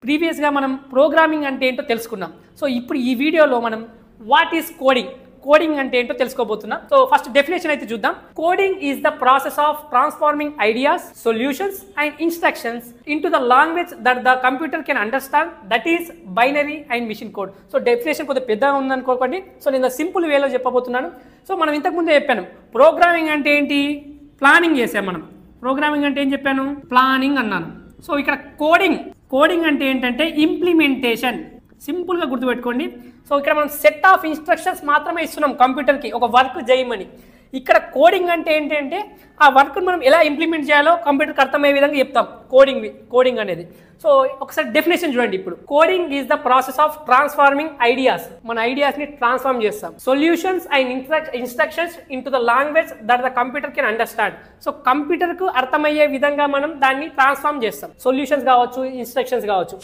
ప్రీవియస్గా మనం ప్రోగ్రామింగ్ అంటే ఏంటో తెలుసుకున్నాం. సో ఇప్పుడు ఈ వీడియోలో మనం వాట్ ఈస్ కోడింగ్ అంటే ఏంటో తెలుసుకోబోతున్నాం. సో ఫస్ట్ డెఫినేషన్ అయితే చూద్దాం. Coding is the process of transforming ideas, solutions and instructions into the language that the computer can understand, that is binary and machine code. So definition కొద్దిగా పెద్దగా ఉందనుకోకండి. So నేను simple వేలో చెప్పబోతున్నాను. So మనం ఇంతకుముందే చెప్పాను, ప్రోగ్రామింగ్ అంటే ఏంటి, ప్లానింగ్ చేసాం మనం. ప్రోగ్రామింగ్ అంటే ఏం చెప్పాను, ప్లానింగ్ అన్నాను. సో ఇక్కడ కోడింగ్ అంటే ఏంటంటే ఇంప్లిమెంటేషన్. సింపుల్గా గుర్తుపెట్టుకోండి. సో ఇక్కడ మనం సెట్ ఆఫ్ ఇన్స్ట్రక్షన్స్ మాత్రమే ఇస్తున్నాం కంప్యూటర్కి, ఒక వర్క్ చేయమని. ఇక్కడ కోడింగ్ అంటే ఏంటంటే ఆ వర్క్ మనం ఎలా ఇంప్లిమెంట్ చేయాలో కంప్యూటర్కి అర్థమయ్యే విధంగా చెప్తాం కోడింగ్ అనేది. సో ఒకసారి డెఫినేషన్ చూడండి. ఇప్పుడు coding is the process of transforming ideas. మన ఐడియాస్ని ట్రాన్స్ఫార్మ్ చేస్తాం. Solutions and instructions into the language that the computer can understand. So కంప్యూటర్కు అర్థమయ్యే విధంగా మనం దాన్ని ట్రాన్స్ఫార్మ్ చేస్తాం. సొల్యూషన్స్ కావచ్చు, ఇన్స్ట్రక్షన్స్ కావచ్చు.